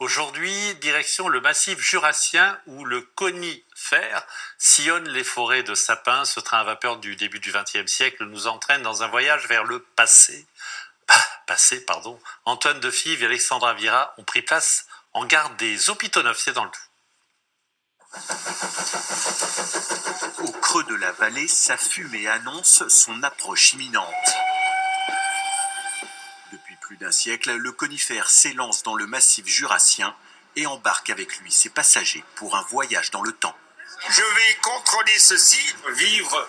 Aujourd'hui, direction le massif jurassien où le conifère sillonne les forêts de sapins. Ce train à vapeur du début du XXe siècle nous entraîne dans un voyage vers le passé. Antoine Defive et Alexandra Vira ont pris place en gare des Hôpitaux Neufs, c'est dans le Doubs. Au creux de la vallée, sa fumée annonce son approche imminente. Depuis plus d'un siècle, le conifère s'élance dans le massif jurassien et embarque avec lui ses passagers pour un voyage dans le temps. Je vais contrôler ceci, vivre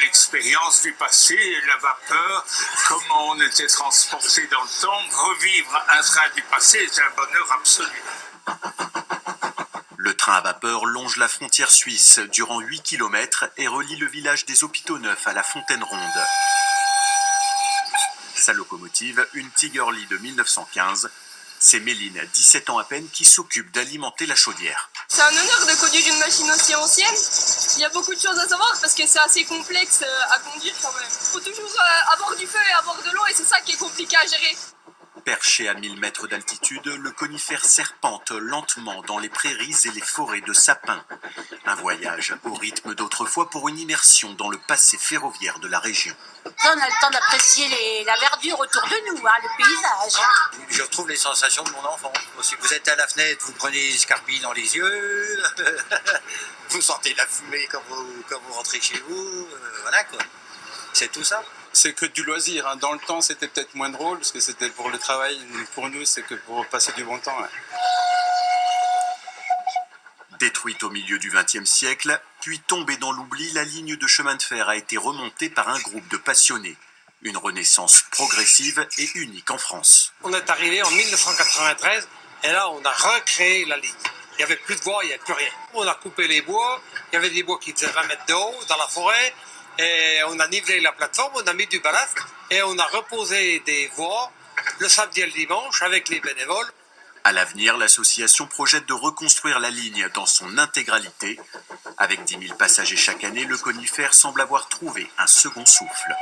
l'expérience du passé, la vapeur, comment on était transporté dans le temps, revivre un train du passé, c'est un bonheur absolu. Le train à vapeur longe la frontière suisse durant 8 km et relie le village des Hôpitaux Neufs à la Fontaine Ronde. Sa locomotive, une Tigerli de 1915, c'est Méline, 17 ans à peine, qui s'occupe d'alimenter la chaudière. C'est un honneur de conduire une machine aussi ancienne. Il y a beaucoup de choses à savoir parce que c'est assez complexe à conduire quand même. Il faut toujours avoir du feu et avoir de l'eau et c'est ça qui est compliqué à gérer. Perché à 1000 mètres d'altitude, le conifère serpente lentement dans les prairies et les forêts de sapins. Un voyage au rythme d'autrefois pour une immersion dans le passé ferroviaire de la région. Là, on a le temps d'apprécier la verdure autour de nous, le paysage. Je retrouve les sensations de mon enfant. Si vous êtes à la fenêtre, vous prenez les escarpilles dans les yeux, vous sentez la fumée quand vous rentrez chez vous, voilà quoi. C'est tout ça. C'est que du loisir. Dans le temps, c'était peut-être moins drôle, parce que c'était pour le travail. Pour nous, c'est que pour passer du bon temps. Détruite au milieu du XXe siècle, puis tombée dans l'oubli, la ligne de chemin de fer a été remontée par un groupe de passionnés. Une renaissance progressive et unique en France. On est arrivé en 1993, et là, on a recréé la ligne. Il n'y avait plus de voies, il n'y avait plus rien. On a coupé les bois, il y avait des bois qui faisaient 20 mètres de haut dans la forêt, et on a nivelé la plateforme, on a mis du ballast, et on a reposé des voies le samedi et le dimanche avec les bénévoles. À l'avenir, l'association projette de reconstruire la ligne dans son intégralité. Avec 10 000 passagers chaque année, le conifère semble avoir trouvé un second souffle.